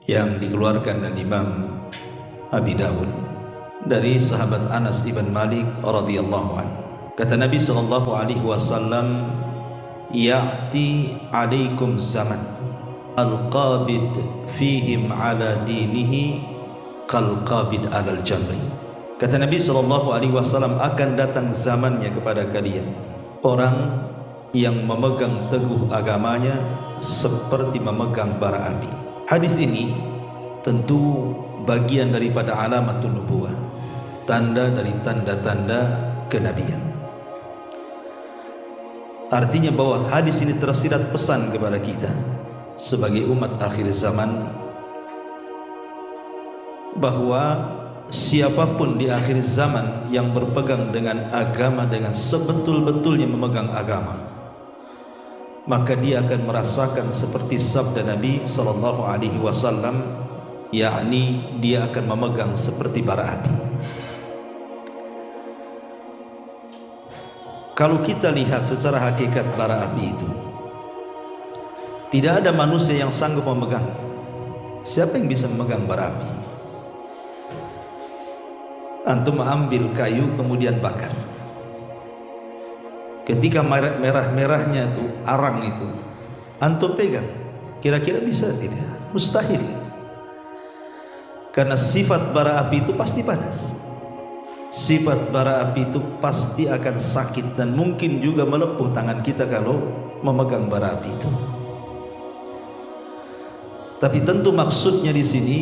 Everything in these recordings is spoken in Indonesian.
yang dikeluarkan oleh Imam Abi Dawud dari sahabat Anas ibn Malik radhiyallahu anhu. Kata Nabi sallallahu alaihi wasallam, "Ya'ti 'alaikum zaman al-qabid fihim 'ala dinihi kal-qabid 'alal jamri." Kata Nabi sallallahu alaihi wasallam, akan datang zamannya kepada kalian orang yang memegang teguh agamanya seperti memegang bara api. Hadis ini tentu bagian daripada alamatun nubuwah, tanda dari tanda-tanda kenabian. Artinya bahwa hadis ini tersirat pesan kepada kita sebagai umat akhir zaman bahwa siapapun di akhir zaman yang berpegang dengan agama dengan sebetul-betulnya memegang agama, maka dia akan merasakan seperti sabda Nabi sallallahu alaihi wasallam, yakni dia akan memegang seperti bara api. Kalau kita lihat secara hakikat bara api itu, tidak ada manusia yang sanggup memegangnya. Siapa yang bisa memegang bara api? Antum ambil kayu kemudian bakar. Ketika merah-merahnya itu, arang itu, antum pegang, kira-kira bisa tidak? Mustahil. Karena sifat bara api itu pasti panas. Sifat bara api itu pasti akan sakit dan mungkin juga melepuh tangan kita kalau memegang bara api itu. Tapi tentu maksudnya di sini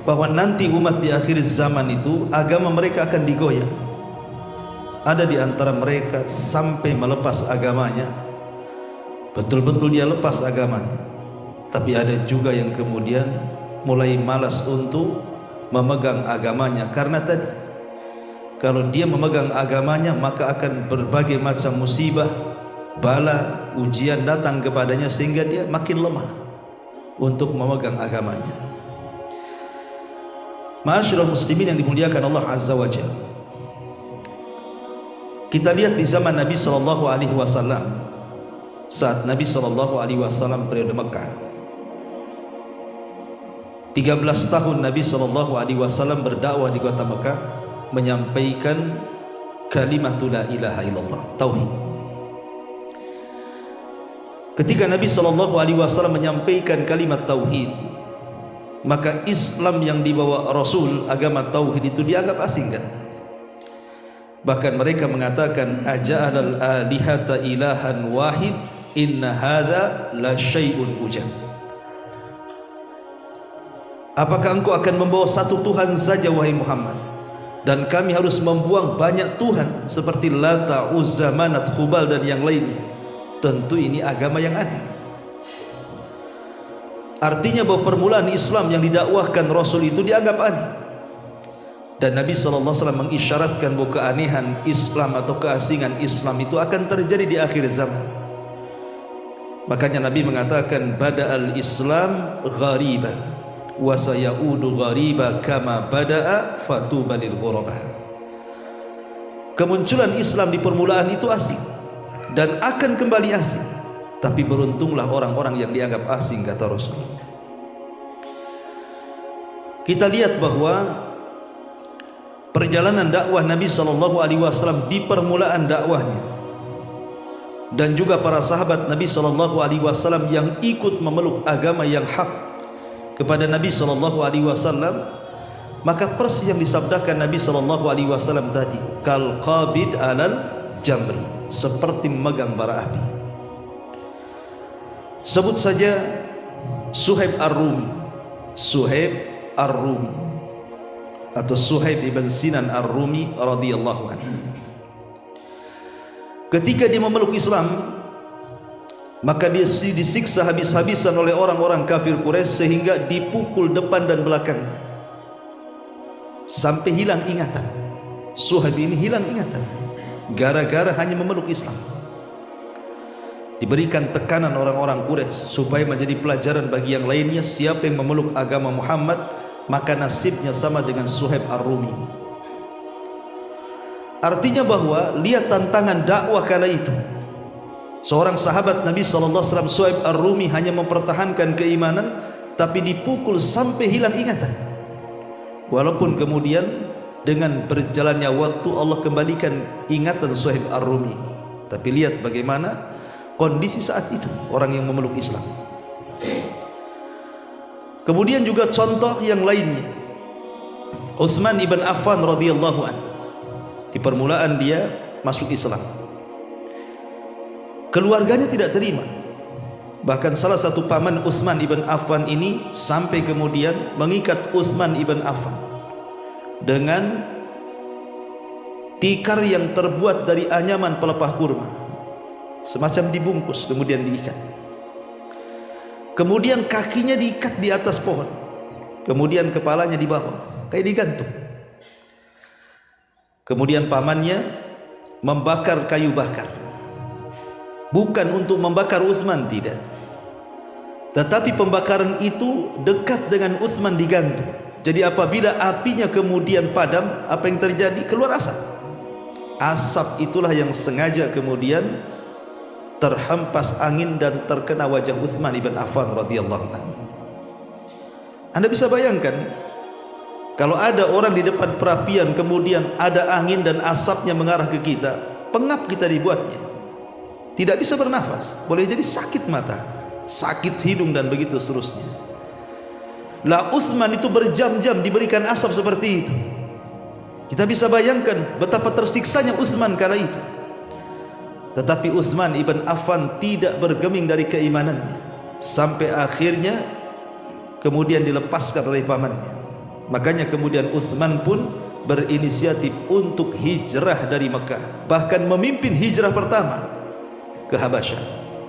bahwa nanti umat di akhir zaman itu agama mereka akan digoyang. Ada di antara mereka sampai melepas agamanya, betul-betul dia lepas agamanya. Tapi ada juga yang kemudian mulai malas untuk memegang agamanya, karena tadi kalau dia memegang agamanya maka akan berbagai macam musibah, bala, ujian datang kepadanya sehingga dia makin lemah untuk memegang agamanya. Ma'asyiral muslimin yang dimuliakan Allah Azza wa Jalla, kita lihat di zaman Nabi sallallahu alaihi wasallam, saat Nabi sallallahu alaihi wasallam periode Mekah, 13 tahun Nabi sallallahu alaihi wasallam berdakwah di kota Mekah, menyampaikan kalimatul la ilaha illallah, tauhid. Ketika Nabi sallallahu alaihi wasallam menyampaikan kalimat tauhid, maka Islam yang dibawa Rasul, agama tauhid itu dianggap asing kan? Bahkan mereka mengatakan, aja'alal alihata ilahan wahid inna hadza la syai'un ujab. Apakah engkau akan membawa satu Tuhan saja wahai Muhammad, dan kami harus membuang banyak Tuhan seperti Lata, Uzza, Manat, Khubal dan yang lainnya? Tentu ini agama yang aneh. Artinya bahwa permulaan Islam yang didakwahkan Rasul itu dianggap aneh. Dan Nabi SAW mengisyaratkan bahwa keanehan Islam atau keasingan Islam itu akan terjadi di akhir zaman. Makanya Nabi mengatakan, bada'al Islam ghariba wa sayaudu ghariba kama bada'a fatuba lil ghuraba. Kemunculan Islam di permulaan itu asing dan akan kembali asing, tapi beruntunglah orang-orang yang dianggap asing, kata Rasul. Kita lihat bahwa perjalanan dakwah Nabi sallallahu alaihi wasallam di permulaan dakwahnya, dan juga para sahabat Nabi sallallahu alaihi wasallam yang ikut memeluk agama yang hak kepada Nabi sallallahu alaihi wasallam, maka persis yang disabdakan Nabi sallallahu alaihi wasallam tadi, kal qabid alal jamri, seperti memegang bara api. Sebut saja Suhaib Ar-Rumi, Suhaib Ar-Rumi atau Suhaib ibn Sinan Ar-Rumi radhiyallahu anhu. Ketika dia memeluk Islam, maka dia disiksa habis-habisan oleh orang-orang kafir Quraisy sehingga dipukul depan dan belakangnya sampai hilang ingatan. Suhaib ini hilang ingatan gara-gara hanya memeluk Islam. Diberikan tekanan orang-orang Quraisy supaya menjadi pelajaran bagi yang lainnya, siapa yang memeluk agama Muhammad maka nasibnya sama dengan Suhaib Ar-Rumi. Artinya bahwa lihat tantangan dakwah kala itu, Seorang sahabat Nabi SAW, Suhaib Ar-Rumi, hanya mempertahankan keimanan tapi dipukul sampai hilang ingatan. Walaupun kemudian dengan berjalannya waktu Allah kembalikan ingatan Suhaib Ar-Rumi ini. Tapi lihat bagaimana kondisi saat itu orang yang memeluk Islam. Kemudian juga contoh yang lainnya, Utsman ibn Affan radhiyallahu an. Di permulaan dia masuk Islam, keluarganya tidak terima. Bahkan salah satu paman Utsman ibn Affan ini sampai kemudian mengikat Utsman ibn Affan dengan tikar yang terbuat dari anyaman pelepah kurma, semacam dibungkus kemudian diikat. Kemudian kakinya diikat di atas pohon, kemudian kepalanya di bawah kayak digantung. Kemudian pamannya membakar kayu bakar, bukan untuk membakar Utsman, tidak, tetapi pembakaran itu dekat dengan Utsman digantung. Jadi apabila apinya kemudian padam, apa yang terjadi? Keluar asap. Asap itulah yang sengaja kemudian terhempas angin dan terkena wajah Utsman ibn Affan radhiyallahu anhu. Anda bisa bayangkan kalau ada orang di depan perapian kemudian ada angin dan asapnya mengarah ke kita, pengap kita dibuatnya, tidak bisa bernafas, boleh jadi sakit mata, sakit hidung dan begitu seterusnya. Lah Utsman itu berjam-jam diberikan asap seperti itu. Kita bisa bayangkan betapa tersiksanya Utsman kala itu. Tetapi Utsman ibn Affan tidak bergeming dari keimanannya sampai akhirnya kemudian dilepaskan oleh pamannya. Makanya kemudian Utsman pun berinisiatif untuk hijrah dari Mekah, bahkan memimpin hijrah pertama ke Habasyah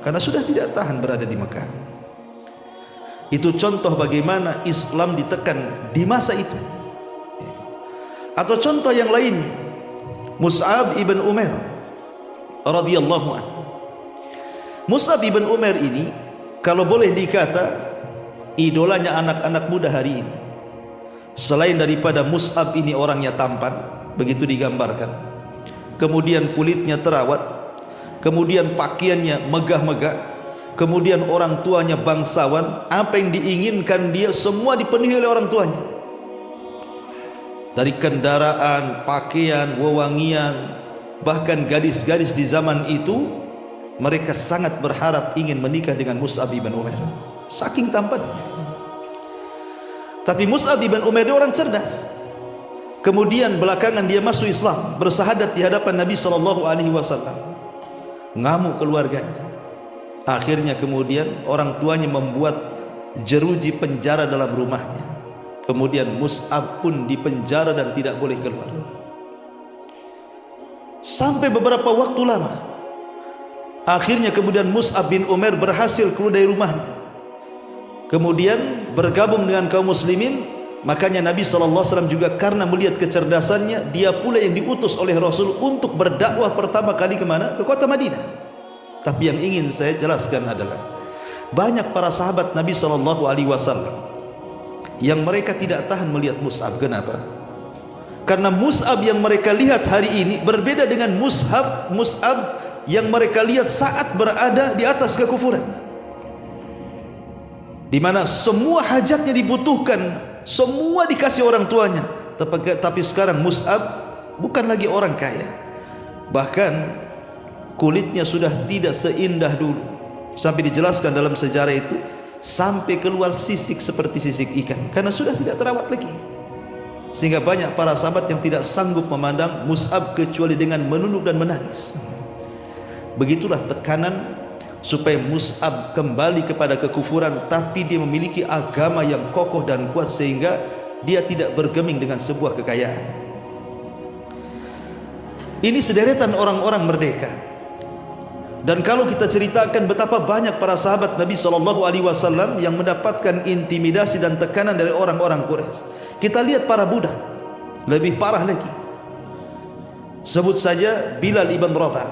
karena sudah tidak tahan berada di Mekah. Itu contoh bagaimana Islam ditekan di masa itu. Atau contoh yang lainnya, Mus'ab ibn Umair radhiyallahu anhu. Mus'ab ibn Umair ini kalau boleh dikata idolanya anak-anak muda hari ini. Selain daripada Mus'ab ini orangnya tampan, begitu digambarkan, kemudian kulitnya terawat, kemudian pakaiannya megah-megah, kemudian orang tuanya bangsawan, apa yang diinginkan dia semua dipenuhi oleh orang tuanya, dari kendaraan, pakaian, wewangian. Bahkan gadis-gadis di zaman itu mereka sangat berharap ingin menikah dengan Mus'ab ibn Umair, saking tampannya. Tapi Mus'ab ibn Umair dia orang cerdas. Kemudian belakangan dia masuk Islam, bersahadat di hadapan Nabi SAW. Ngamuk keluarganya. Akhirnya kemudian orang tuanya membuat jeruji penjara dalam rumahnya. Kemudian Mus'ab pun dipenjara dan tidak boleh keluar sampai beberapa waktu lama. Akhirnya kemudian Mus'ab bin Umair berhasil keluar dari rumahnya, kemudian bergabung dengan kaum muslimin. Makanya Nabi SAW juga karena melihat kecerdasannya, dia pula yang diutus oleh Rasul untuk berdakwah pertama kali kemana? Ke kota Madinah. Tapi yang ingin saya jelaskan adalah banyak para sahabat Nabi SAW yang mereka tidak tahan melihat Mus'ab. Kenapa? Karena Mus'ab yang mereka lihat hari ini berbeda dengan Mus'ab yang mereka lihat saat berada di atas kekufuran, di mana semua hajatnya dibutuhkan, semua dikasih orang tuanya. Tapi sekarang Mus'ab bukan lagi orang kaya, bahkan kulitnya sudah tidak seindah dulu, sampai dijelaskan dalam sejarah itu sampai keluar sisik seperti sisik ikan karena sudah tidak terawat lagi. Sehingga banyak para sahabat yang tidak sanggup memandang Mus'ab kecuali dengan menunduk dan menangis. Begitulah tekanan supaya Mus'ab kembali kepada kekufuran, tapi dia memiliki agama yang kokoh dan kuat sehingga dia tidak bergeming dengan sebuah kekayaan. Ini sederetan orang-orang merdeka. Dan kalau kita ceritakan betapa banyak para sahabat Nabi SAW yang mendapatkan intimidasi dan tekanan dari orang-orang Quraisy. Kita lihat para budak lebih parah lagi. Sebut saja Bilal ibn Rabah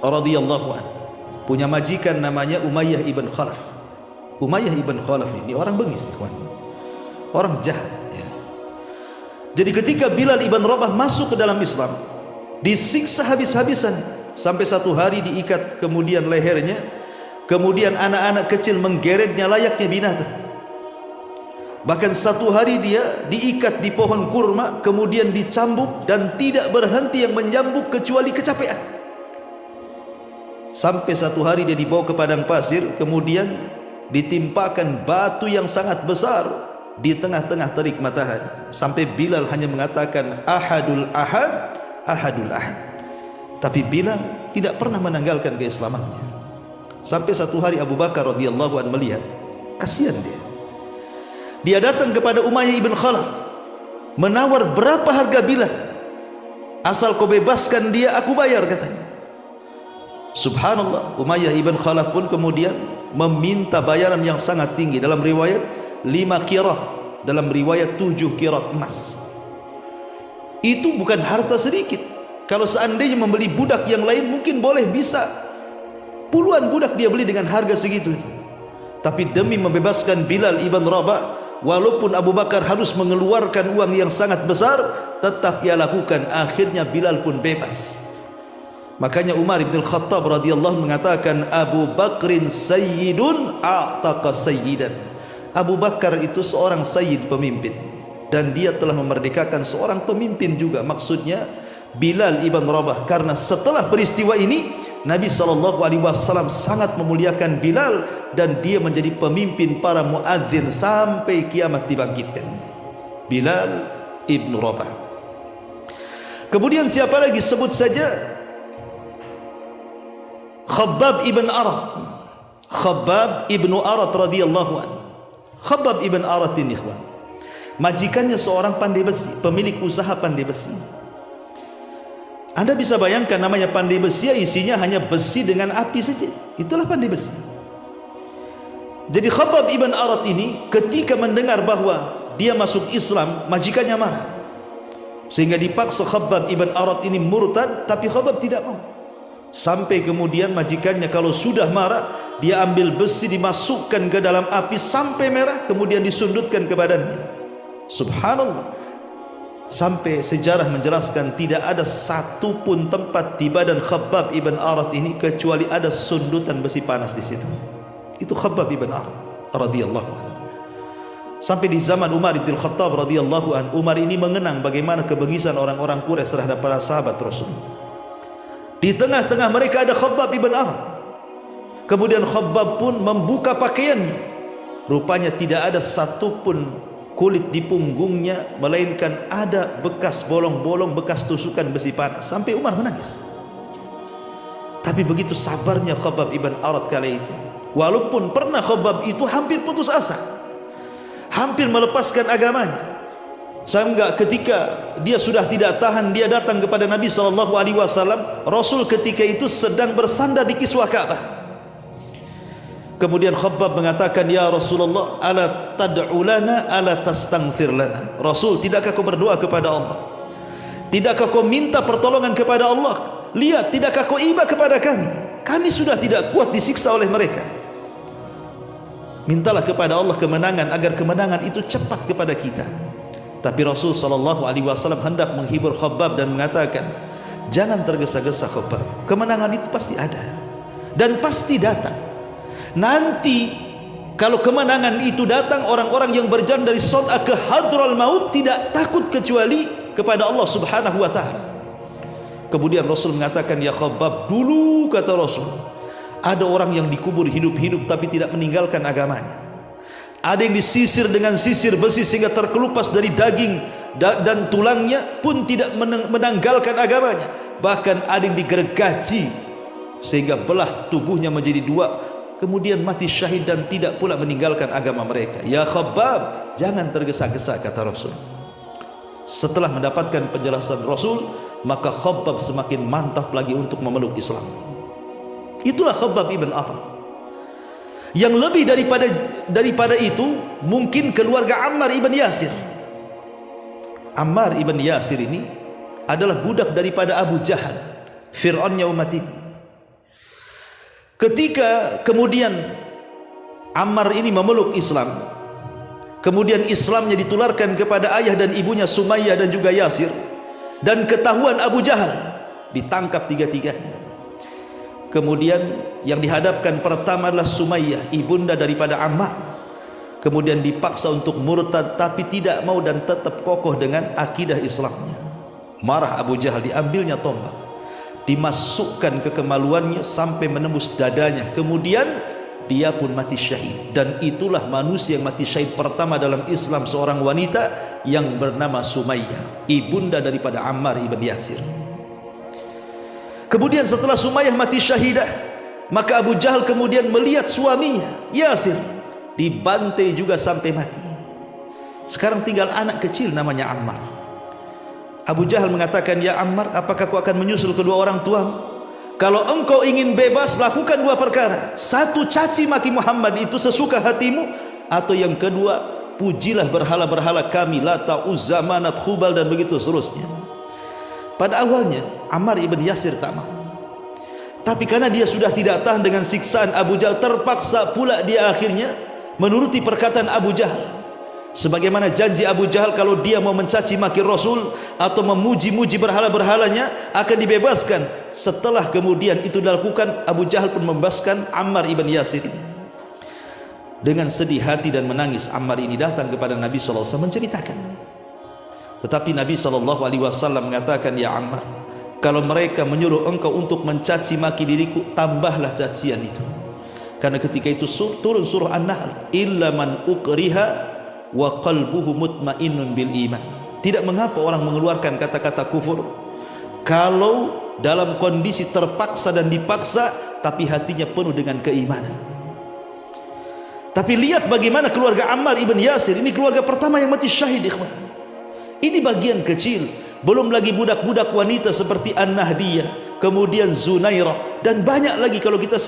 radhiyallahu anhu, punya majikan namanya Umayyah ibn Khalaf. Umayyah ibn Khalaf ini orang bengis, ikhwan, orang jahat ya. Jadi ketika Bilal ibn Rabah masuk ke dalam Islam, disiksa habis-habisan, sampai satu hari diikat kemudian lehernya, kemudian anak-anak kecil menggeretnya layaknya binatang. Bahkan satu hari dia diikat di pohon kurma, kemudian dicambuk dan tidak berhenti yang menyambuk kecuali kecapean. Sampai satu hari dia dibawa ke padang pasir, kemudian ditimpakan batu yang sangat besar di tengah-tengah terik matahari, sampai Bilal hanya mengatakan ahadul ahad, ahadul ahad. Tapi Bilal tidak pernah menanggalkan keislamannya. Sampai satu hari Abu Bakar radhiyallahu anhu melihat, kasihan dia datang kepada Umayyah ibn Khalaf, menawar berapa harga Bilal, asal kau bebaskan dia aku bayar, katanya. Subhanallah, Umayyah ibn Khalaf pun kemudian meminta bayaran yang sangat tinggi. Dalam riwayat 5 qirat, dalam riwayat 7 qirat emas. Itu bukan harta sedikit. Kalau seandainya membeli budak yang lain mungkin boleh bisa puluhan budak dia beli dengan harga segitu. Tapi demi membebaskan Bilal ibn Rabah, walaupun Abu Bakar harus mengeluarkan uang yang sangat besar, tetap ia lakukan. Akhirnya Bilal pun bebas. Makanya Umar bin Khattab radhiyallahu mengatakan, Abu Bakrin sayyidun a'taqa sayyidan. Abu Bakar itu seorang sayyid, pemimpin, dan dia telah memerdekakan seorang pemimpin juga. Maksudnya Bilal ibn Rabah, karena setelah peristiwa ini Nabi SAW sangat memuliakan Bilal dan dia menjadi pemimpin para muadzin sampai kiamat dibangkitkan. Bilal ibn Rabah. Kemudian siapa lagi? Sebut saja Khabbab ibn Arat. Khabbab ibn Arat radhiyallahu anhu. Khabbab ibn Arat ini, ikhwan, majikannya seorang pandai besi, pemilik usaha pandai besi. Anda bisa bayangkan, namanya pandai besi, isinya hanya besi dengan api saja. Itulah pandai besi. Jadi Khabbab ibn Arat ini ketika mendengar bahwa dia masuk Islam, majikannya marah, sehingga dipaksa Khabbab ibn Arat ini murtad. Tapi Khabbab tidak mau. Sampai kemudian majikannya kalau sudah marah, dia ambil besi, dimasukkan ke dalam api sampai merah, kemudian disundutkan ke badannya. Subhanallah. Sampai sejarah menjelaskan tidak ada satu pun tempat di badan Khabbab ibn Arat ini kecuali ada sundutan besi panas di situ. Itu Khabbab ibn Arat radhiyallahu anhu. Sampai di zaman Umar bin Khattab radhiyallahu anhu, Umar ini mengenang bagaimana kebengisan orang-orang Quraisy terhadap para sahabat Rasul. Di tengah-tengah mereka ada Khabbab ibn Arat. Kemudian Khabbab pun membuka pakaiannya. Rupanya tidak ada satu pun kulit di punggungnya, melainkan ada bekas bolong-bolong, bekas tusukan besi panas. Sampai Umar menangis. Tapi begitu sabarnya Khabbab ibn Arat kali itu. Walaupun pernah Khabbab itu hampir putus asa, hampir melepaskan agamanya. Sehingga ketika dia sudah tidak tahan, dia datang kepada Nabi SAW. Rasul ketika itu sedang bersandar di kiswah Ka'bah. Kemudian Khabbab mengatakan, ya Rasulullah, ala tad'u lana, ala tastaghfir lana. Rasul, tidakkah kau berdoa kepada Allah? Tidakkah kau minta pertolongan kepada Allah? Lihat, tidakkah kau iba kepada kami? Kami sudah tidak kuat disiksa oleh mereka. Mintalah kepada Allah kemenangan, agar kemenangan itu cepat kepada kita. Tapi Rasul SAW hendak menghibur Khabbab dan mengatakan, jangan tergesa-gesa Khabbab, kemenangan itu pasti ada dan pasti datang. Nanti kalau kemenangan itu datang, orang-orang yang berjalan dari Sod'a ke Hadral Maut tidak takut kecuali kepada Allah Subhanahu wa ta'ala. Kemudian Rasul mengatakan, ya Khabbab, dulu kata Rasul, ada orang yang dikubur hidup-hidup tapi tidak meninggalkan agamanya. Ada yang disisir dengan sisir besi sehingga terkelupas dari daging dan tulangnya pun tidak menanggalkan agamanya. Bahkan ada yang digergaji sehingga belah tubuhnya menjadi dua, kemudian mati syahid dan tidak pula meninggalkan agama mereka. Ya Khabbab, jangan tergesa-gesa, kata Rasul. Setelah mendapatkan penjelasan Rasul, maka Khabbab semakin mantap lagi untuk memeluk Islam. Itulah Khabbab ibn Arat. Yang lebih daripada itu, mungkin keluarga Ammar ibn Yasir. Ammar ibn Yasir ini adalah budak daripada Abu Jahal, Fir'aunnya umat ini. Ketika kemudian Ammar ini memeluk Islam, kemudian Islamnya ditularkan kepada ayah dan ibunya Sumayyah dan juga Yasir, dan ketahuan Abu Jahal, ditangkap tiga-tiganya. Kemudian yang dihadapkan pertama adalah Sumayyah, ibunda daripada Ammar. Kemudian dipaksa untuk murtad tapi tidak mau dan tetap kokoh dengan akidah Islamnya. Marah Abu Jahal, diambilnya tombak, dimasukkan ke kemaluannya sampai menembus dadanya. Kemudian dia pun mati syahid. Dan itulah manusia yang mati syahid pertama dalam Islam, seorang wanita yang bernama Sumayyah, ibunda daripada Ammar ibn Yasir. Kemudian setelah Sumayyah mati syahidah, maka Abu Jahal kemudian melihat suaminya Yasir dibantai juga sampai mati. Sekarang tinggal anak kecil namanya Ammar. Abu Jahal mengatakan, ya Ammar, apakah kau akan menyusul kedua orang tuamu? Kalau engkau ingin bebas, lakukan dua perkara. Satu, caci maki Muhammad itu sesuka hatimu. Atau yang kedua, pujilah berhala-berhala kami, Lata, Uzza, Manat, Khubal, dan begitu seterusnya. Pada awalnya Ammar ibn Yasir tak mau, tapi karena dia sudah tidak tahan dengan siksaan Abu Jahal, terpaksa pula dia akhirnya menuruti perkataan Abu Jahal. Sebagaimana janji Abu Jahal, kalau dia mau mencaci maki Rasul atau memuji-muji berhala-berhalanya akan dibebaskan. Setelah kemudian itu dilakukan, Abu Jahal pun membebaskan Ammar ibn Yasir ini. Dengan sedih hati dan menangis, Ammar ini datang kepada Nabi SAW menceritakan. Tetapi Nabi SAW mengatakan, ya Ammar, kalau mereka menyuruh engkau untuk mencaci maki diriku, tambahlah cacian itu. Karena ketika itu turun surah An-Nahl, illa man ukriha wa qalbuhu mutmainnun bil iman. Tidak mengapa orang mengeluarkan kata-kata kufur kalau dalam kondisi terpaksa dan dipaksa, tapi hatinya penuh dengan keimanan. Tapi lihat bagaimana keluarga Ammar ibn Yasir, ini keluarga pertama yang mati syahid, ikhwan. Ini bagian kecil, belum lagi budak-budak wanita seperti An-Nahdiyah, kemudian Zunairah, dan banyak lagi. Kalau kita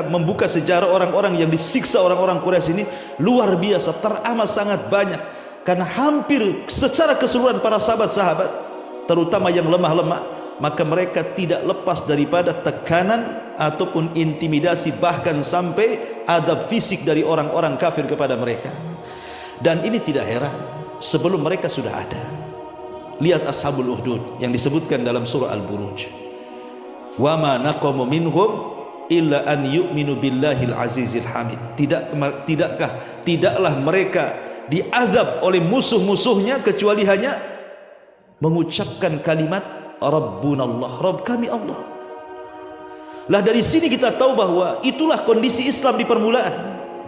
membuka sejarah orang-orang yang disiksa orang-orang Quraisy ini, luar biasa, teramat sangat banyak. Karena hampir secara keseluruhan para sahabat-sahabat, terutama yang lemah-lemah, maka mereka tidak lepas daripada tekanan ataupun intimidasi, bahkan sampai adab fisik dari orang-orang kafir kepada mereka. Dan ini tidak heran, sebelum mereka sudah ada. Lihat Ashabul Ukhdud yang disebutkan dalam surah Al-Buruj, wa ma naqamu minhum illa an yu'minu billahil azizil hamid. Tidaklah mereka diazab oleh musuh-musuhnya kecuali hanya mengucapkan kalimat Rabbunallah, Rabb kami Allah. Lah dari sini kita tahu bahwa itulah kondisi Islam di permulaan.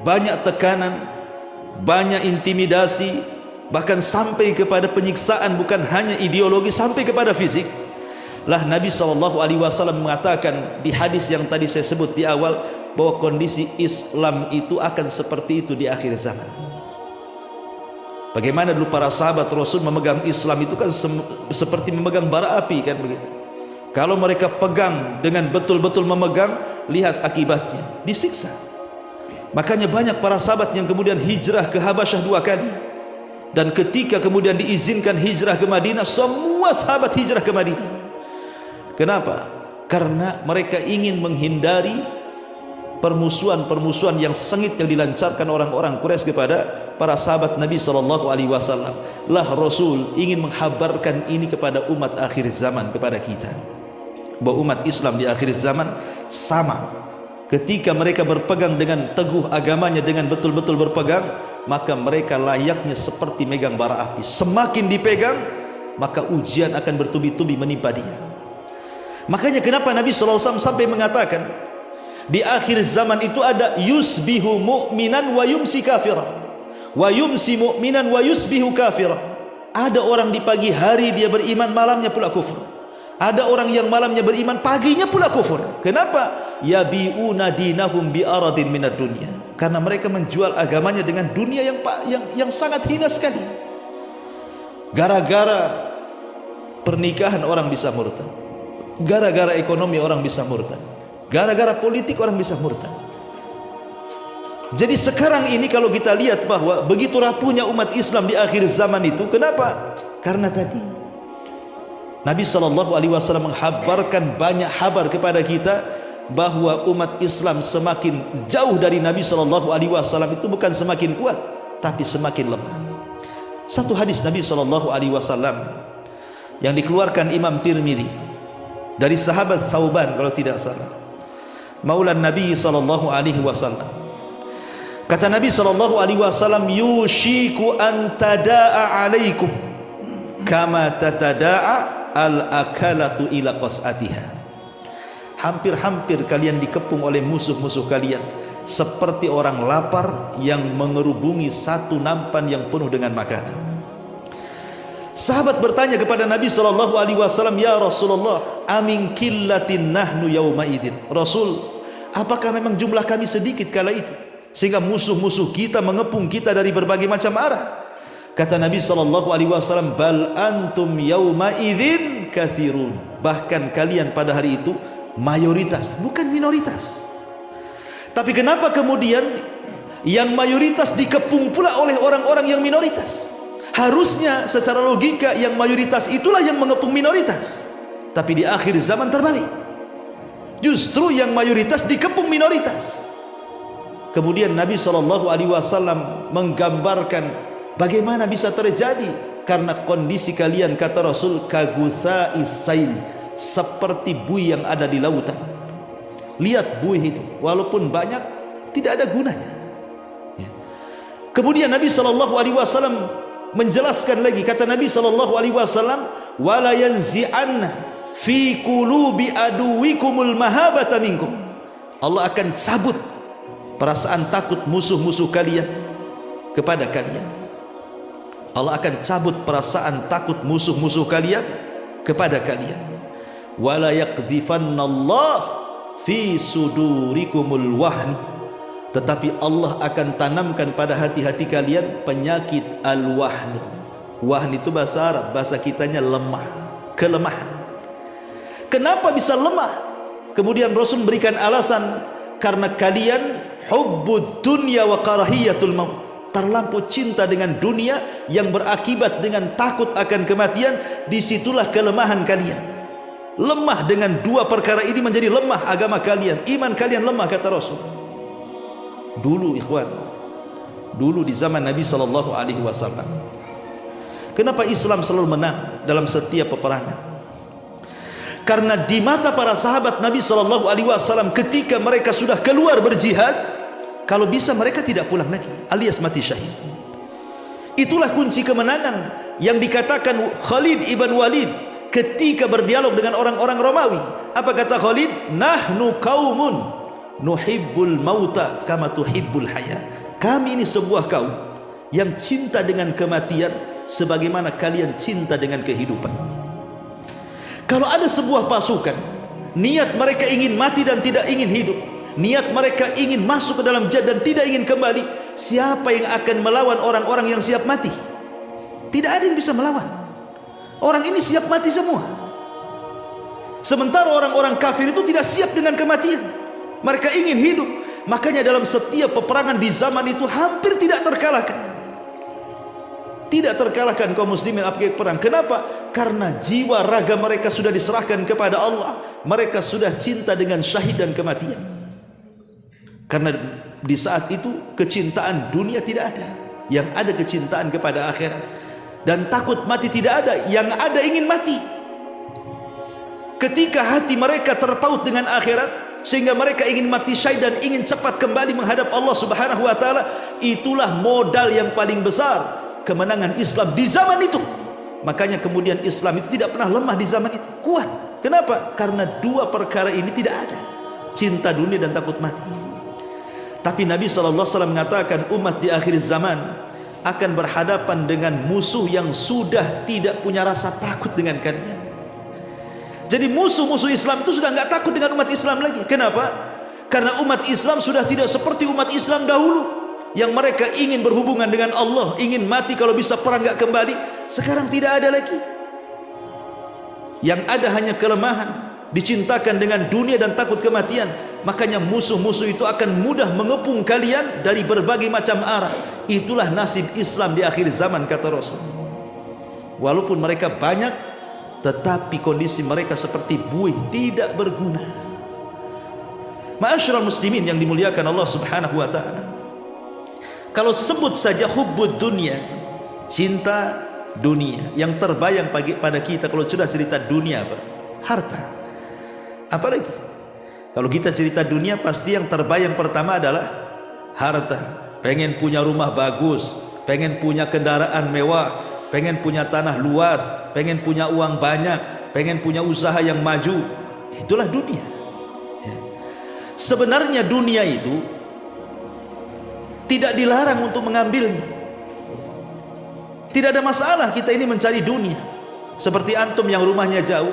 Banyak tekanan, banyak intimidasi, bahkan sampai kepada penyiksaan, bukan hanya ideologi, sampai kepada fisik. Lah Nabi SAW mengatakan di hadis yang tadi saya sebut di awal, bahwa kondisi Islam itu akan seperti itu di akhir zaman. Bagaimana dulu para sahabat Rasul memegang Islam itu kan seperti memegang bara api, kan begitu. Kalau mereka pegang dengan betul-betul memegang, lihat akibatnya, disiksa. Makanya banyak para sahabat yang kemudian hijrah ke Habasyah 2 kali. Dan ketika kemudian diizinkan hijrah ke Madinah, semua sahabat hijrah ke Madinah. Kenapa? Karena mereka ingin menghindari permusuhan-permusuhan yang sengit yang dilancarkan orang-orang Quraisy kepada para sahabat Nabi SAW. Lah Rasul ingin menghabarkan ini kepada umat akhir zaman, kepada kita, bahwa umat Islam di akhir zaman sama. Ketika mereka berpegang dengan teguh agamanya, dengan betul-betul berpegang, maka mereka layaknya seperti megang bara api. Semakin dipegang, maka ujian akan bertubi-tubi menimpa dia. Makanya kenapa Nabi SAW sampai mengatakan, di akhir zaman itu ada yusbihu mu'minan wa yumsi kafirah, wa yumsi mu'minan wa yusbihu kafirah. Ada orang di pagi hari dia beriman, malamnya pula kufur. Ada orang yang malamnya beriman, paginya pula kufur. Kenapa? Yabi'una dinahum bi'aradin minad dunya. Karena mereka menjual agamanya dengan dunia yang sangat hina sekali. Gara-gara pernikahan orang bisa murtad, gara-gara ekonomi orang bisa murtad, gara-gara politik orang bisa murtad. Jadi sekarang ini kalau kita lihat bahwa begitu rapuhnya umat Islam di akhir zaman itu, kenapa? Karena tadi Nabi SAW menghabarkan banyak kabar kepada kita bahwa umat Islam semakin jauh dari Nabi SAW itu bukan semakin kuat, tapi semakin lemah. Satu hadis Nabi SAW yang dikeluarkan Imam Tirmidzi dari sahabat Thauban kalau tidak salah. Maula Nabi sallallahu alaihi wasallam. Kata Nabi sallallahu alaihi wasallam, yushiku an tadaa alaikum kama tatada'a al-akalatu ila qas'atiha. Hampir-hampir kalian dikepung oleh musuh-musuh kalian seperti orang lapar yang mengerubungi satu nampan yang penuh dengan makanan. Sahabat bertanya kepada Nabi sallallahu alaihi wasallam, ya Rasulullah, amin killatin nahnu yauma idzin. Rasul, apakah memang jumlah kami sedikit kala itu sehingga musuh-musuh kita mengepung kita dari berbagai macam arah? Kata Nabi sallallahu alaihi wasallam, bal antum yauma idzin katsirun. Bahkan kalian pada hari itu mayoritas, bukan minoritas. Tapi kenapa kemudian yang mayoritas dikepung pula oleh orang-orang yang minoritas? Harusnya secara logika yang mayoritas itulah yang mengepung minoritas. Tapi di akhir zaman terbalik, justru yang mayoritas dikepung minoritas. Kemudian Nabi SAW menggambarkan bagaimana bisa terjadi, karena kondisi kalian, kata Rasul, kagutha'is sail, seperti buih yang ada di lautan. Lihat buih itu, walaupun banyak tidak ada gunanya. Kemudian Nabi SAW menjelaskan lagi, kata Nabi SAW, wala yanzi'anna fi qulubi aduwikumul mahabata minkum. Allah akan cabut perasaan takut musuh-musuh kalian kepada kalian. Allah akan cabut perasaan takut musuh-musuh kalian kepada kalian. Wala yaqdhifannallah fi sudurikumul wahn. Tetapi Allah akan tanamkan pada hati-hati kalian penyakit al-wahn. Wahn itu bahasa Arab, bahasa kitanya lemah, kelemahan. Kenapa bisa lemah? Kemudian Rasul memberikan alasan, karena kalian hubbud dunya wa karahiyatul maut. Terlampau cinta dengan dunia yang berakibat dengan takut akan kematian. Disitulah kelemahan kalian. Lemah dengan dua perkara ini menjadi lemah agama kalian, iman kalian lemah, kata Rasul. Dulu ikhwan, dulu di zaman Nabi SAW, kenapa Islam selalu menang dalam setiap peperangan? Karena di mata para sahabat Nabi SAW, ketika mereka sudah keluar berjihad, kalau bisa mereka tidak pulang lagi, alias mati syahid. Itulah kunci kemenangan yang dikatakan Khalid ibn Walid ketika berdialog dengan orang-orang Romawi. Apa kata Khalid? Nahnu qaumun nuhibbul mauta kama tuhibbul haya. Kami ini sebuah kaum yang cinta dengan kematian sebagaimana kalian cinta dengan kehidupan. Kalau ada sebuah pasukan, niat mereka ingin mati dan tidak ingin hidup, niat mereka ingin masuk ke dalam jihad dan tidak ingin kembali, siapa yang akan melawan orang-orang yang siap mati? Tidak ada yang bisa melawan. Orang ini siap mati semua. Sementara orang-orang kafir itu tidak siap dengan kematian. Mereka ingin hidup. Makanya dalam setiap peperangan di zaman itu hampir tidak terkalahkan. Tidak terkalahkan kaum muslimin apabila perang. Kenapa? Karena jiwa raga mereka sudah diserahkan kepada Allah. Mereka sudah cinta dengan syahid dan kematian. Karena di saat itu kecintaan dunia tidak ada. Yang ada kecintaan kepada akhirat. Dan takut mati tidak ada, yang ada ingin mati. Ketika hati mereka terpaut dengan akhirat, sehingga mereka ingin mati syahid dan ingin cepat kembali menghadap Allah Subhanahu wa taala, itulah modal yang paling besar kemenangan Islam di zaman itu. Makanya kemudian Islam itu tidak pernah lemah di zaman itu, kuat. Kenapa? Karena dua perkara ini tidak ada, cinta dunia dan takut mati. Tapi Nabi SAW mengatakan umat di akhir zaman akan berhadapan dengan musuh yang sudah tidak punya rasa takut dengan kalian. Jadi musuh-musuh Islam itu sudah enggak takut dengan umat Islam lagi. Kenapa? Karena umat Islam sudah tidak seperti umat Islam dahulu, yang mereka ingin berhubungan dengan Allah, ingin mati kalau bisa perang enggak kembali. Sekarang tidak ada lagi. Yang ada hanya kelemahan, dicintakan dengan dunia dan takut kematian. Makanya musuh-musuh itu akan mudah mengepung kalian dari berbagai macam arah. Itulah nasib Islam di akhir zaman, kata Rasul. Walaupun mereka banyak, tetapi kondisi mereka seperti buih, tidak berguna. Ma'asyiral muslimin yang dimuliakan Allah Subhanahu wa taala, kalau sebut saja hubbud dunia, cinta dunia, yang terbayang pada kita kalau sudah cerita dunia apa? Harta. Apalagi Kalau kita cerita dunia, pasti yang terbayang pertama adalah harta. Pengen punya rumah bagus, pengen punya kendaraan mewah, pengen punya tanah luas, pengen punya uang banyak, pengen punya usaha yang maju. Itulah dunia. Ya. Sebenarnya dunia itu tidak dilarang untuk mengambilnya. Tidak ada masalah kita ini mencari dunia. Seperti antum yang rumahnya jauh,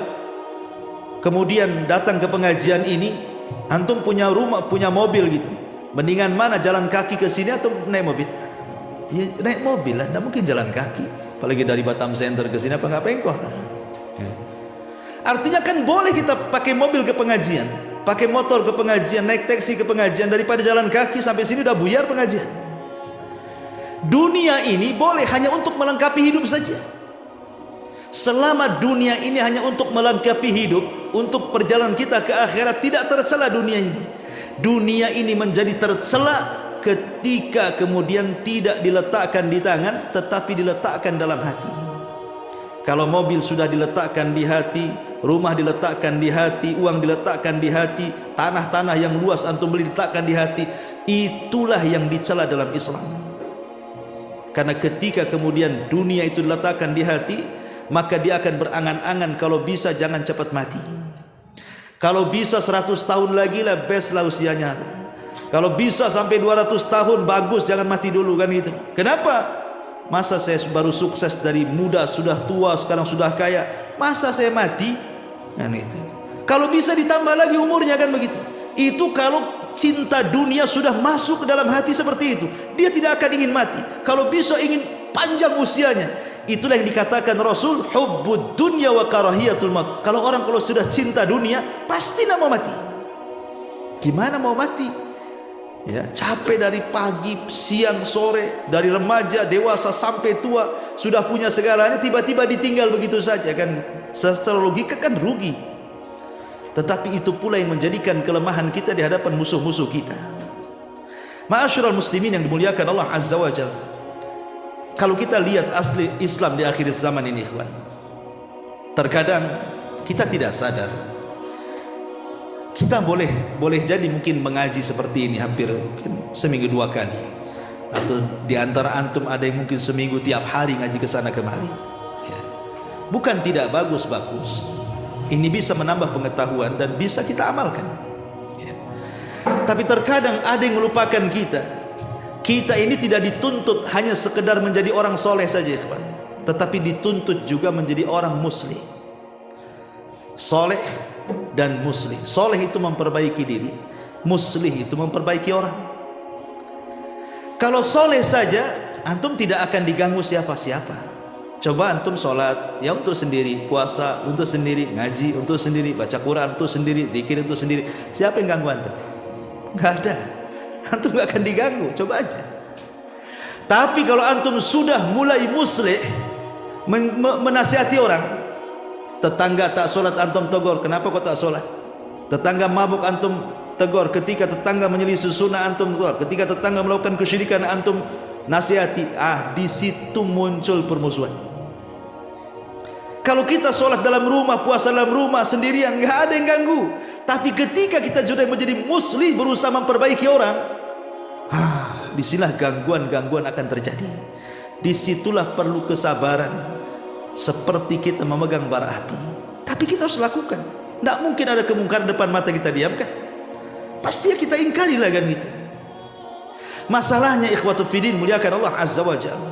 kemudian datang ke pengajian ini, antum punya rumah, punya mobil gitu. Mendingan mana, jalan kaki ke sini atau naik mobil? Ya, naik mobil lah, tidak mungkin jalan kaki. Apalagi dari Batam Center ke sini, apa nggak pengkor? Ya. Artinya kan boleh kita pakai mobil ke pengajian, pakai motor ke pengajian, naik taksi ke pengajian, daripada jalan kaki sampai sini udah buyar pengajian. Dunia ini boleh hanya untuk melengkapi hidup saja. Selama dunia ini hanya untuk melengkapi hidup, untuk perjalanan kita ke akhirat, tidak tercela dunia ini. Dunia ini menjadi tercela ketika kemudian tidak diletakkan di tangan, tetapi diletakkan dalam hati. Kalau mobil sudah diletakkan di hati, rumah diletakkan di hati, uang diletakkan di hati, tanah-tanah yang luas antum beli diletakkan di hati, itulah yang dicela dalam Islam. Karena ketika kemudian dunia itu diletakkan di hati, maka dia akan berangan-angan kalau bisa jangan cepat mati. Kalau bisa 100 tahun lagi lah, best lah usianya. Kalau bisa sampai 200 tahun, bagus, jangan mati dulu, kan gitu. Kenapa? Masa saya baru sukses dari muda, sudah tua, sekarang sudah kaya, masa saya mati? Kan gitu. Kalau bisa ditambah lagi umurnya, kan begitu. Itu kalau cinta dunia sudah masuk ke dalam hati seperti itu, dia tidak akan ingin mati. Kalau bisa ingin panjang usianya. Itulah yang dikatakan Rasul, hubbud dunya wa karahiyatul maut. Kalau orang kalau sudah cinta dunia, pasti tidak mau mati. Gimana mau mati? Ya, capek dari pagi, siang, sore, dari remaja, dewasa sampai tua, sudah punya segalanya, tiba-tiba ditinggal begitu saja, kan gitu. Secara logika kan rugi. Tetapi itu pula yang menjadikan kelemahan kita di hadapan musuh-musuh kita. Ma'asyiral muslimin yang dimuliakan Allah Azza wa Jalla. Kalau kita lihat asli Islam di akhir zaman ini, ikhwan, terkadang kita tidak sadar. Kita boleh jadi mungkin mengaji seperti ini hampir mungkin seminggu 2 kali, atau di antara antum ada yang mungkin seminggu tiap hari ngaji ke sana kemari. Ya. Bukan tidak bagus. Ini bisa menambah pengetahuan dan bisa kita amalkan. Ya. Tapi terkadang ada yang melupakan kita. Kita ini tidak dituntut hanya sekedar menjadi orang soleh saja, ikhwan, tetapi dituntut juga menjadi orang muslih. Soleh dan muslih. Soleh itu memperbaiki diri, muslih itu memperbaiki orang. Kalau soleh saja, antum tidak akan diganggu siapa-siapa. Coba antum sholat ya untuk sendiri, puasa untuk sendiri, ngaji untuk sendiri, baca Quran untuk sendiri, zikir untuk sendiri. Siapa yang ganggu antum? Nggak ada. Antum gak akan diganggu, coba aja. Tapi kalau antum sudah mulai muslih, menasihati orang, tetangga tak solat antum tegur, kenapa kau tak solat? Tetangga mabuk antum tegur, ketika tetangga menyelisih sunnah antum tegur, ketika tetangga melakukan kesyirikan antum nasihati. Di situ muncul permusuhan. Kalau kita solat dalam rumah, puasa dalam rumah sendirian, nggak ada yang ganggu. Tapi ketika kita sudah menjadi muslih, berusaha memperbaiki orang, disinilah gangguan-gangguan akan terjadi. Disitulah perlu kesabaran, seperti kita memegang bara api. Tapi kita harus lakukan. Tidak mungkin ada kemungkaran depan mata kita diamkan. Pasti kita ingkari lah, kan gitu. Masalahnya ikhwatu fiddin muliakan Allah Azza wa Jalla,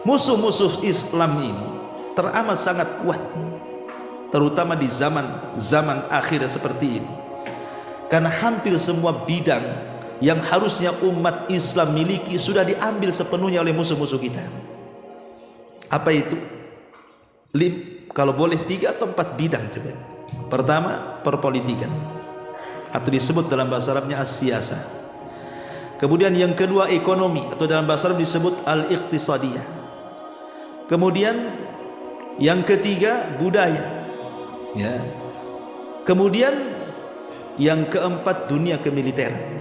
musuh-musuh Islam ini teramat sangat kuat, terutama di zaman akhir seperti ini. Karena hampir semua bidang yang harusnya umat Islam miliki sudah diambil sepenuhnya oleh musuh-musuh kita. Apa itu? Kalau boleh 3 atau 4 bidang coba. Pertama, perpolitikan, atau disebut dalam bahasa Arabnya as-siyasah. Kemudian yang kedua, ekonomi, atau dalam bahasa Arab disebut al-iqtisadiyah. Kemudian yang ketiga, budaya. Ya. Kemudian yang keempat, dunia kemiliteran.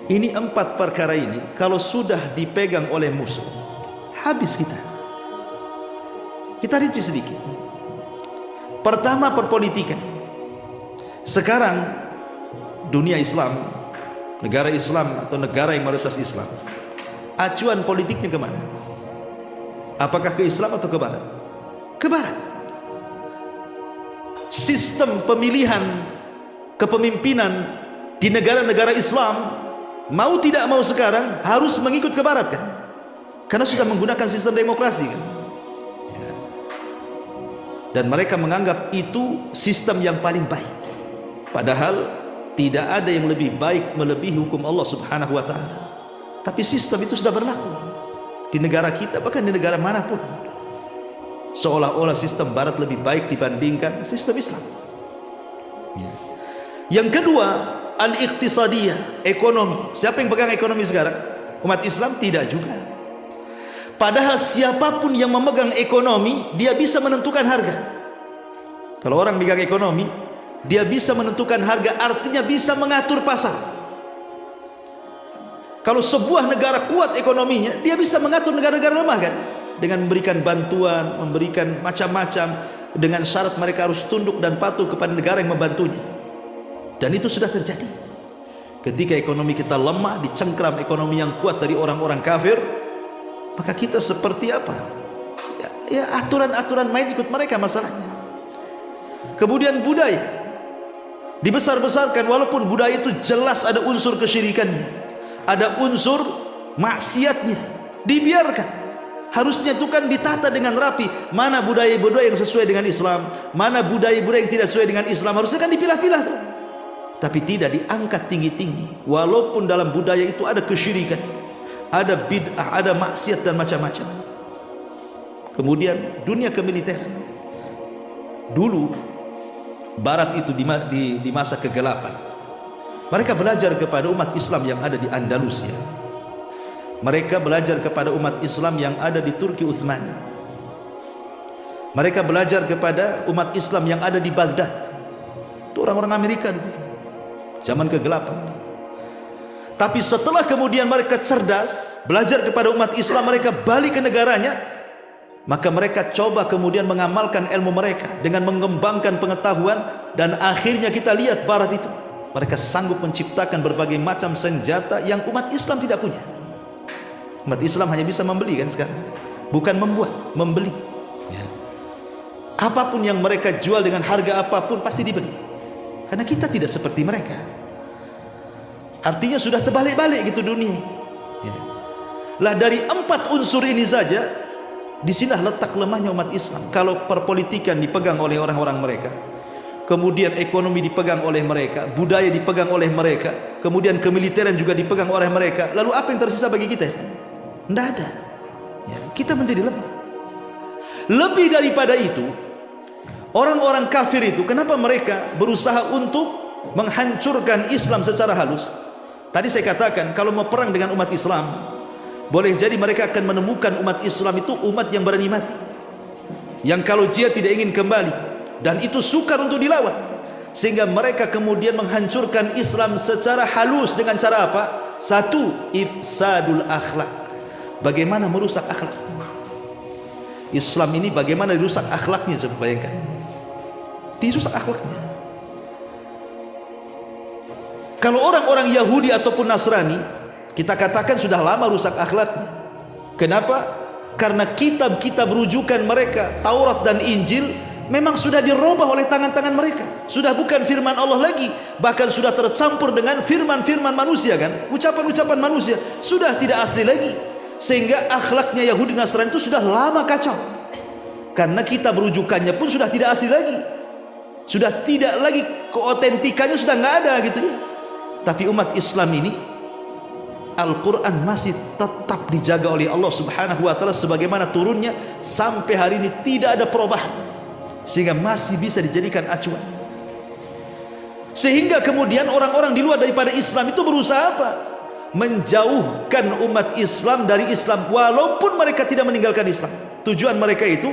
Ini 4 perkara ini kalau sudah dipegang oleh musuh, habis kita. Kita rinci sedikit. Pertama, perpolitikan. Sekarang dunia Islam, negara Islam atau negara yang mayoritas Islam, acuan politiknya kemana? Apakah ke Islam atau ke Barat? Ke Barat. Sistem pemilihan kepemimpinan di negara-negara Islam, mau tidak mau sekarang harus mengikut ke Barat kan? Karena sudah menggunakan sistem demokrasi kan? Ya. Dan mereka menganggap itu sistem yang paling baik. Padahal tidak ada yang lebih baik melebihi hukum Allah Subhanahu wa taala. Tapi sistem itu sudah berlaku di negara kita, bahkan di negara manapun. Seolah-olah sistem Barat lebih baik dibandingkan sistem Islam. Ya. Yang kedua, al-iqtisadiyah, ekonomi. Siapa yang pegang ekonomi sekarang? Umat Islam? Tidak juga. Padahal siapapun yang memegang ekonomi, dia bisa menentukan harga. Kalau orang megang ekonomi, dia bisa menentukan harga, artinya bisa mengatur pasar. Kalau sebuah negara kuat ekonominya, dia bisa mengatur negara-negara lemah kan? Dengan memberikan bantuan, memberikan macam-macam, dengan syarat mereka harus tunduk dan patuh kepada negara yang membantunya. Dan itu sudah terjadi. Ketika ekonomi kita lemah, dicengkram ekonomi yang kuat dari orang-orang kafir, maka kita seperti apa? Ya aturan-aturan main ikut mereka masalahnya. Kemudian budaya dibesar-besarkan, walaupun budaya itu jelas ada unsur kesyirikannya, ada unsur maksiatnya, dibiarkan. Harusnya itu kan ditata dengan rapi. Mana budaya-budaya yang sesuai dengan Islam, mana budaya-budaya yang tidak sesuai dengan Islam, harusnya kan dipilah-pilah tuh. Tapi tidak diangkat tinggi-tinggi. Walaupun dalam budaya itu ada kesyirikan, ada bid'ah, ada maksiat dan macam-macam. Kemudian dunia kemiliteran. Dulu Barat itu di masa kegelapan, mereka belajar kepada umat Islam yang ada di Andalusia. Mereka belajar kepada umat Islam yang ada di Turki Utsmani. Mereka belajar kepada umat Islam yang ada di Baghdad. Itu orang-orang Amerika dulu, zaman kegelapan. Tapi setelah kemudian mereka cerdas, belajar kepada umat Islam, mereka balik ke negaranya, maka mereka coba kemudian mengamalkan ilmu mereka dengan mengembangkan pengetahuan, dan akhirnya kita lihat Barat itu, mereka sanggup menciptakan berbagai macam senjata yang umat Islam tidak punya. Umat Islam hanya bisa membeli kan sekarang, bukan membuat, membeli ya. Apapun yang mereka jual dengan harga apapun pasti dibeli, karena kita tidak seperti mereka. Artinya sudah terbalik-balik gitu dunia ya. Lah dari 4 unsur ini saja, disinilah letak lemahnya umat Islam. Kalau perpolitikan dipegang oleh orang-orang mereka, kemudian ekonomi dipegang oleh mereka, budaya dipegang oleh mereka, kemudian kemiliteran juga dipegang oleh mereka, lalu apa yang tersisa bagi kita? Tidak ada ya, kita menjadi lemah. Lebih daripada itu, orang-orang kafir itu, kenapa mereka berusaha untuk menghancurkan Islam secara halus? Tadi saya katakan, kalau mau perang dengan umat Islam, boleh jadi mereka akan menemukan umat Islam itu umat yang berani mati, yang kalau dia tidak ingin kembali, dan itu sukar untuk dilawan, sehingga mereka kemudian menghancurkan Islam secara halus. Dengan cara apa? Satu, ifsadul akhlak. Bagaimana merusak akhlak Islam ini, bagaimana dirusak akhlaknya? Coba bayangkan, dirusak akhlaknya. Kalau orang-orang Yahudi ataupun Nasrani, kita katakan sudah lama rusak akhlaknya. Kenapa? Karena kitab-kitab rujukan mereka, Taurat dan Injil, memang sudah dirubah oleh tangan-tangan mereka. Sudah bukan firman Allah lagi, bahkan sudah tercampur dengan firman-firman manusia kan, ucapan-ucapan manusia, sudah tidak asli lagi. Sehingga akhlaknya Yahudi Nasrani itu sudah lama kacau, karena kitab rujukannya pun sudah tidak asli lagi, sudah tidak lagi, keotentikannya sudah nggak ada gitu ya. Tapi umat Islam ini, Al-Quran masih tetap dijaga oleh Allah Subhanahu wa ta'ala sebagaimana turunnya sampai hari ini, tidak ada perubahan, sehingga masih bisa dijadikan acuan. Sehingga kemudian orang-orang di luar daripada Islam itu berusaha apa? Menjauhkan umat Islam dari Islam, walaupun mereka tidak meninggalkan Islam. Tujuan mereka itu,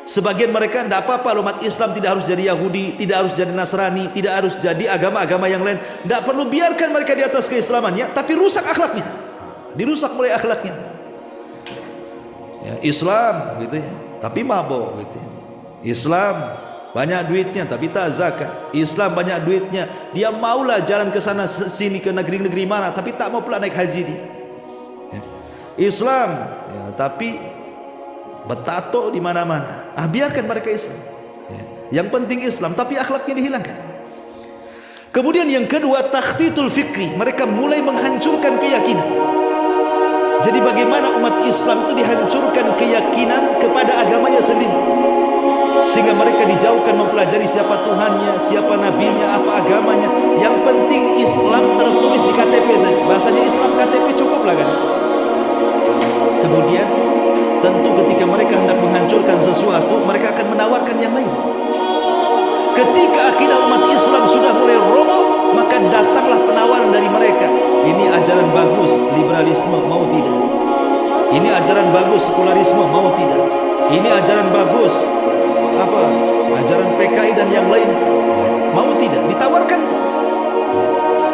sebagian mereka tidak apa-apa, umat Islam tidak harus jadi Yahudi, tidak harus jadi Nasrani, tidak harus jadi agama-agama yang lain, tidak perlu, biarkan mereka di atas keislamannya, tapi rusak akhlaknya, dirusak mulai akhlaknya ya. Islam gitu ya, tapi mabok gitu ya. Islam banyak duitnya tapi tak zakat. Islam banyak duitnya, dia maulah jalan ke sana sini ke negeri-negeri mana tapi tak mau pula naik haji dia. Ya. Islam ya, tapi bertato di mana-mana. Biarkan mereka Islam. Ya. Yang penting Islam tapi akhlaknya dihilangkan. Kemudian yang kedua, takhtitul fikri. Mereka mulai menghancurkan keyakinan. Jadi bagaimana umat Islam itu dihancurkan keyakinan kepada agamanya sendiri, sehingga mereka dijauhkan mempelajari siapa Tuhannya, siapa nabinya, apa agamanya. Yang penting Islam tertulis di KTP saja. Bahasanya Islam KTP cukuplah kan. Kemudian tentu ketika mereka hendak menghancurkan sesuatu, mereka akan menawarkan yang lain. Ketika akidah umat Islam sudah mulai roboh, maka datanglah penawaran dari mereka. Ini ajaran bagus, liberalisme, mau tidak? Ini ajaran bagus, sekularisme, mau tidak? Ini ajaran bagus, apa? Ajaran PKI dan yang lain, mau tidak? Ditawarkan tuh.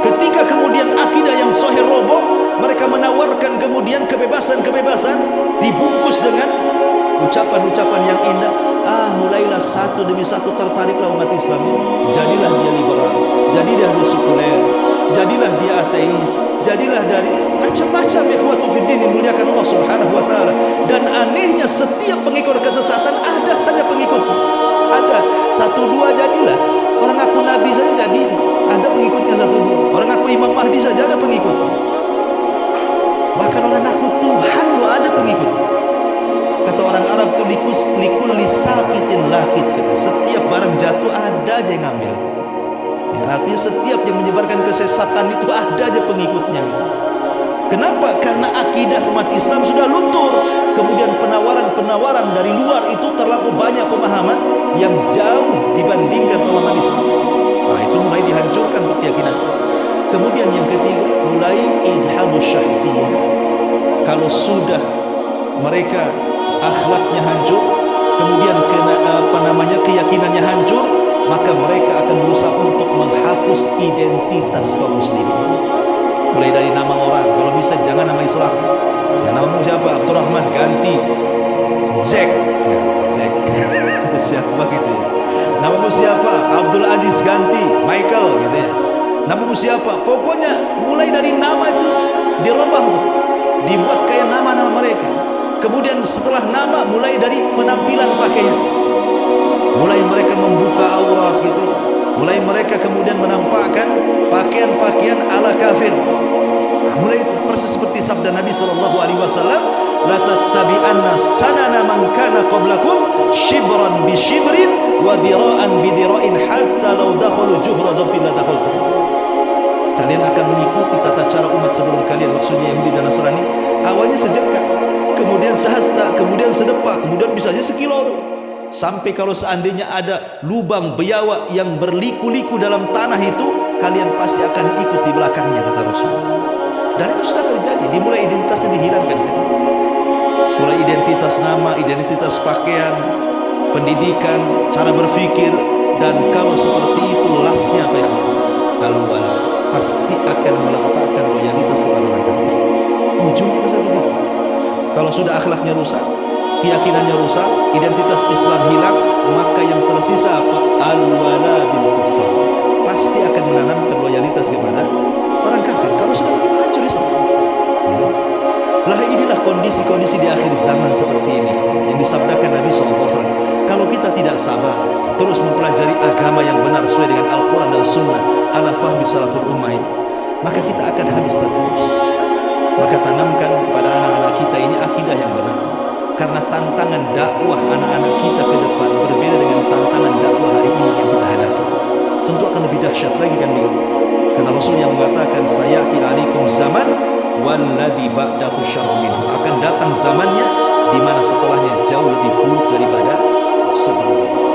Ketika kemudian akidah yang sahih roboh, mereka menawarkan kemudian kebebasan-kebebasan dibungkus dengan ucapan-ucapan yang indah. Mulailah satu demi satu tertariklah umat Islam ini. Jadilah dia liberal, jadilah dia sekuler, jadilah dia ateis, jadilah dari macam-macam ikhwatu fiddin dimuliakan Allah Subhanahu wa taala. Dan anehnya setiap pengikut kesesatan ada saja pengikutnya. Ada satu dua jadilah. Orang aku nabi saja jadi ada pengikutnya satu dua. Orang aku Imam Mahdi saja ada pengikutnya. Bahkan orang aku Tuhan lo ada pengikutnya. Kata orang Arab itu likul lisakitin lakit, kata setiap barang jatuh ada aja yang ngambil. Ya, artinya setiap yang menyebarkan kesesatan itu ada aja pengikutnya. Kenapa? Karena akidah umat Islam sudah luntur. Kemudian penawaran-penawaran dari luar itu terlalu banyak pemahaman yang jauh dibandingkan pemahaman Islam. Nah, itu mulai dihancurkan untuk keyakinan. Kemudian yang ketiga, mulai idhamus syahsiyah. Kalau sudah mereka akhlaknya hancur, kemudian keyakinannya hancur, maka mereka akan berusaha untuk menghapus identitas kaum muslimin. Mulai dari nama orang, kalau bisa jangan nama Islam. Ya, namamu siapa? Abdurrahman, ganti Jack. Jack. Itu siapa gitu ya. Namamu siapa? Abdul Aziz, ganti Michael gitu ya. Namamu siapa? Pokoknya mulai dari nama itu dirubah tuh, dibuat kayak nama-nama mereka. Kemudian setelah nama, mulai dari penampilan pakaian, mulai mereka membuka aurat gitu ya. Mulai mereka kemudian menampakkan pakaian-pakaian ala kafir. Nah, mulai itu persis seperti sabda Nabi SAW, la tattabi'anna sanana man kana qablakum shibran bi shibrin wa dhira'an bi dhira'in hatta law dakhalu juhra dhabbin la dakhaltum. Kalian akan mengikuti tata cara umat sebelum kalian, maksudnya Yahudi dan Nasrani. Awalnya sejengkal, kemudian sehasta, kemudian sedepak, kemudian bisa saja sekilo tuh. Sampai kalau seandainya ada lubang biawak yang berliku-liku dalam tanah itu, kalian pasti akan ikut di belakangnya, kata Rasul. Dan itu sudah terjadi. Dimulai identitasnya dihilangkan kan? Mulai identitas nama, identitas pakaian, pendidikan, cara berpikir. Dan kalau seperti itu lasnya apa ikhwan? Al-wala, pasti akan meletakkan loyalitas kepada orang kafir. Ujungnya ke satu titik. Kalau sudah akhlaknya rusak, keyakinannya rusak, identitas Islam hilang, maka yang tersisa apa? Al-wala bil kufar. Pasti akan menanamkan loyalitas kepada orang kafir. Kalau sudah begitu hancur Islam. Ya. Lah inilah kondisi-kondisi di akhir zaman seperti ini yang disabdakan Nabi SAW. Kalau kita tidak sabar, terus mempelajari agama yang benar sesuai dengan Al-Quran dan Sunnah ala fahmi salaful ummah ini, maka kita akan habis terus. Maka tanamkan pada anak-anak kita ini akidah yang benar. Karena tantangan dakwah anak-anak kita ke depan berbeda dengan tantangan dakwah hari ini yang kita hadapi. Tentu akan lebih dahsyat lagi kan begitu. Karena Rasul yang mengatakan sayati alaikum zaman walladzi ba'dahu syarrun minhu. Akan datang zamannya di mana setelahnya jauh lebih buruk daripada sebelumnya.